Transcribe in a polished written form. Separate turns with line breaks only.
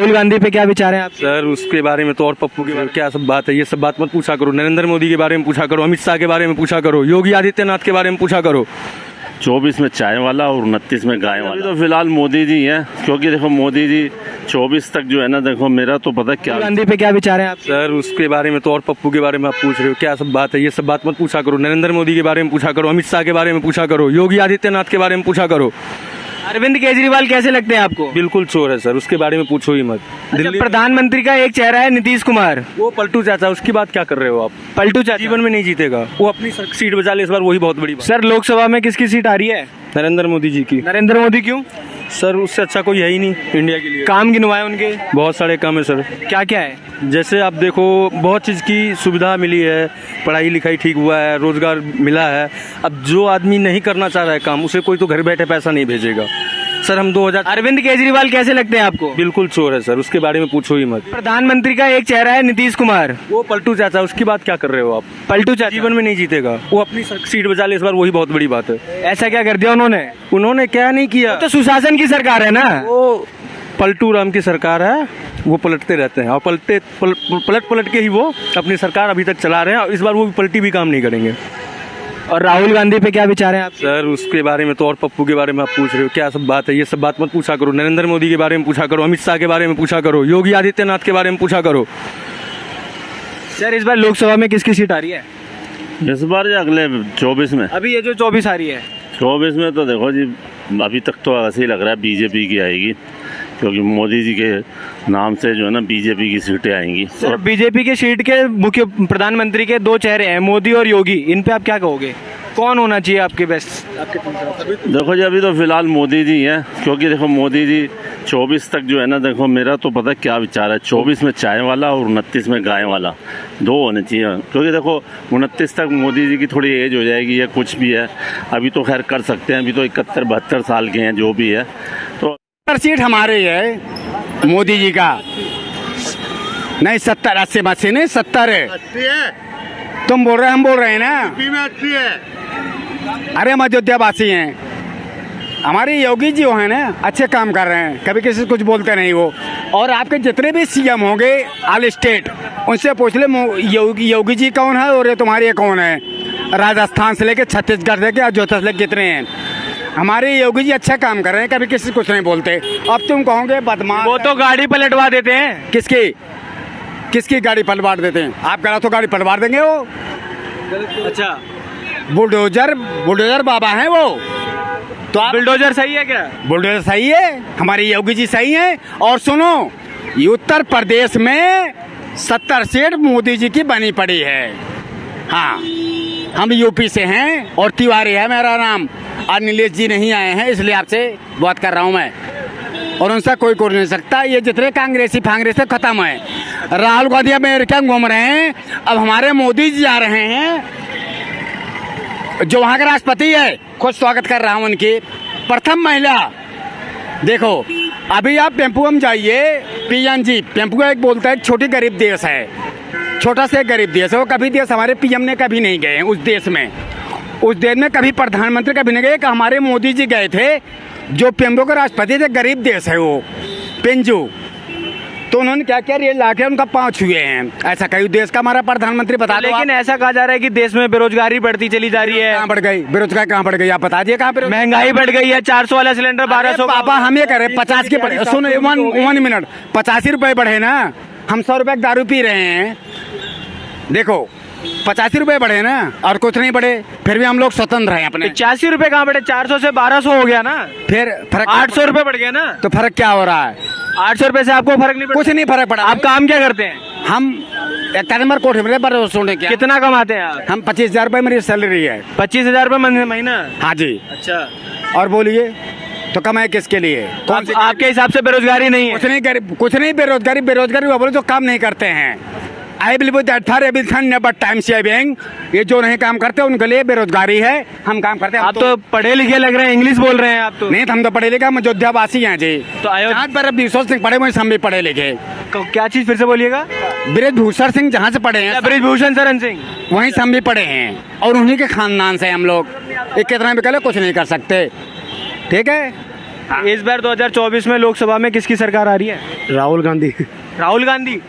राहुल गांधी पे क्या विचार है आप?
सर उसके बारे में तो और पप्पू के बारे में क्या सब बात है, ये सब बात मत पूछा करो। नरेंद्र मोदी के बारे में पूछा करो, अमित शाह के बारे में पूछा करो, योगी आदित्यनाथ के बारे में पूछा करो।
24 में चाय वाला और 29 में गाय वाला। तो फिलहाल मोदी जी हैं, क्योंकि देखो मोदी जी 24 तक जो है ना, देखो मेरा तो पता क्या।
गांधी पे क्या विचार है आप?
सर उसके बारे में तो और पप्पू के बारे में आप पूछ रहे हो, क्या सब बात है, ये सब बात मत पूछा करो। नरेंद्र मोदी के बारे में पूछा करो, अमित शाह के बारे में पूछा करो, योगी आदित्यनाथ के बारे में पूछा करो।
अरविंद केजरीवाल कैसे लगते हैं आपको?
बिल्कुल चोर है सर, उसके बारे में पूछो ही मत।
दिल्ली प्रधानमंत्री का एक चेहरा है नीतीश कुमार,
वो पलटू चाचा, उसकी बात क्या कर रहे हो आप?
पलटू चाचा
जीवन में नहीं जीतेगा वो, अपनी सीट बचा ले इस बार, वही बहुत बड़ी बात।
सर लोकसभा में किसकी सीट आ रही है?
नरेंद्र मोदी जी की।
नरेंद्र मोदी क्यों?
सर उससे अच्छा कोई है ही नहीं इंडिया के लिए।
काम गिनवाए उनके?
बहुत सारे काम है सर।
क्या क्या है?
जैसे आप देखो, बहुत चीज़ की सुविधा मिली है, पढ़ाई लिखाई ठीक हुआ है, रोजगार मिला है। अब जो आदमी नहीं करना चाह रहा है काम, उसे कोई तो घर बैठे पैसा नहीं भेजेगा। सर हम 2000।
अरविंद केजरीवाल कैसे लगते हैं आपको?
बिल्कुल चोर है सर, उसके बारे में पूछो ही मत।
प्रधानमंत्री का एक चेहरा है नीतीश कुमार,
वो पलटू चाचा, उसकी बात क्या कर रहे हो आप?
पलटू चाचा
जीवन में नहीं जीतेगा वो, अपनी सीट बचा ले इस बार, वही बहुत बड़ी बात है।
ऐसा क्या कर दिया उन्होंने?
उन्होंने क्या नहीं किया,
तो सुशासन की सरकार है ना।
वो पलटू राम की सरकार है, वो पलटते रहते हैं और पलट के ही वो अपनी सरकार अभी तक चला रहे हैं, और इस बार वो पलटी भी काम नहीं करेंगे।
और राहुल गांधी पे क्या विचार है आप?
सर उसके बारे में तो और पप्पू के बारे में आप पूछ रहे हो, क्या सब बात है, ये सब बात मत पूछा करो। नरेंद्र मोदी के बारे में पूछा करो, अमित शाह के बारे में पूछा करो, योगी आदित्यनाथ के बारे में पूछा करो।
सर इस बार लोकसभा में किसकी सीट आ रही है?
इस बार या अगले 24 में?
अभी ये जो 24 आ रही है।
24 में तो देखो जी, अभी तक तो ऐसे ही लग रहा है बीजेपी की आएगी, क्योंकि मोदी जी के नाम से जो है ना बीजेपी की सीटें आएंगी।
सर बीजेपी के सीट के मुख्य प्रधानमंत्री के दो चेहरे हैं, मोदी और योगी, इन पे आप क्या कहोगे? कौन होना चाहिए आपके बेस्ट?
देखो जी, अभी तो फिलहाल मोदी जी हैं, क्योंकि देखो मोदी जी 24 तक जो है ना, देखो मेरा तो पता क्या विचार है, 24 में चाय वाला और 29 में गाय वाला, दो होने चाहिए। क्योंकि देखो 29 तक मोदी जी की थोड़ी एज हो जाएगी या कुछ भी है, अभी तो खैर कर सकते हैं, अभी तो 71-72 साल के हैं जो भी है। तो
सीट हमारे है मोदी जी का, नहीं 70 80 नहीं 70 है। तुम बोल रहे, हम बोल रहे हैं ना। अरे हम अयोध्यावासी हैं, हमारे योगी जी है ना, अच्छे काम कर रहे हैं, कभी किसी से कुछ बोलते नहीं वो। और आपके जितने भी सीएम होंगे ऑल स्टेट, उनसे पूछ ले योगी जी कौन है और ये तुम्हारे कौन है। राजस्थान से लेके छत्तीसगढ़ से लेके अयोध्या से लेके कितने हैं, हमारे योगी जी अच्छा काम कर रहे हैं, कभी किसी से कुछ नहीं बोलते। अब तुम कहोगे बदमाश,
वो तो गाड़ी पलटवा देते हैं।
किसकी गाड़ी पलटवा देते हैं? आप करा तो गाड़ी पलटवा देंगे वो।
अच्छा
बुलडोजर बाबा हैं वो। तो आप
बुलडोजर सही है क्या?
बुलडोजर सही है, हमारे योगी जी सही हैं। और सुनो, ये उत्तर प्रदेश में 70 सीट मोदी जी की बनी पड़ी है। हाँ, हम यूपी से हैं और तिवारी है मेरा नाम, और नीलेश जी नहीं आए हैं, इसलिए आपसे बात कर रहा हूँ मैं, और उनसे कोई कर नहीं सकता। ये जितने कांग्रेसी फांग्रेसी खत्म है। राहुल गांधी अमेरिका घूम रहे हैं, अब हमारे मोदी जी आ रहे हैं, जो वहाँ के राष्ट्रपति है, खुद स्वागत कर रहा हूँ उनकी। प्रथम महिला, देखो अभी आप पेम्पू में जाइए, पीएनजी पेम्पू एक बोलता है छोटी गरीब देश है, छोटा से गरीब देश है वो। कभी देश हमारे पीएम ने कभी नहीं गए उस देश में, उस देश में कभी प्रधानमंत्री कभी नहीं गए। हमारे मोदी जी गए थे, जो पेम्पू के राष्ट्रपति थे, गरीब देश है वो पेंजू, तो उन्होंने क्या किया, रेल लाके उनका पाँव छुए हैं। ऐसा कई देश का हमारा प्रधानमंत्री बता दो।
लेकिन ऐसा कहा जा रहा है कि देश में बेरोजगारी बढ़ती चली जा रही है।
कहाँ बढ़ गई बेरोजगारी? कहाँ बढ़ गई आप बता दिए? कहाँ पे
महंगाई बढ़ गई है, 400 वाला सिलेंडर 1200।
पापा हम ये करें 50 के बढ़े, सुनो 1 मिनट, 85 रुपए बढ़े ना, हम 100 रुपए दारू पी रहे हैं, देखो 85 रुपए बढ़े ना, और कुछ नहीं बढ़े, फिर भी हम लोग स्वतंत्र हैं अपने।
85 रुपए कहाँ बढ़े? 400 से 1200 हो गया ना,
फिर फर्क
800 रुपए बढ़ गया ना।
तो फर्क क्या हो रहा है?
800 रुपए से आपको फर्क नहीं पड़ा?
कुछ नहीं फर्क पड़ा।
आप काम क्या करते हैं?
हम एक नंबर कोठे में पर सुने क्या,
कितना कमाते हैं आप?
हम 25,000 रुपए मेरी सैलरी है।
25,000 रुपए महीना?
हाँ जी।
अच्छा,
और बोलिए तो कमाए किसके लिए?
आपके हिसाब से बेरोजगारी नहीं है?
कुछ नहीं बेरोजगारी बोले तो काम नहीं करते हैं। I believe that for everything never time saving, ये जो नहीं काम करते उनके लिए बेरोजगारी है। हम काम करते हैं।
आप तो पढ़े लिखे लग रहे हैं, इंग्लिश बोल रहे हैं आप तो।
नहीं, हम तो पढ़े लिखे, हम अयोध्यावासी हैं जी।
तो
जहाँ पर विश्वभूषण सिंह पढ़े, वहीं हम भी पढ़े लिखे।
क्या चीज फिर से बोलिएगा?
ब्रिजभूषण सिंह जहाँ से पढ़े हैं,
ब्रिजभूषण शरण सिंह,
वहीं से हम भी पढ़े हैं, और उन्हीं के खानदान से हम लोग। एक कितना भी कह लो कुछ नहीं कर सकते, ठीक है।
इस बार 2024 में लोकसभा में किसकी सरकार आ रही है?
राहुल गांधी।
राहुल गांधी।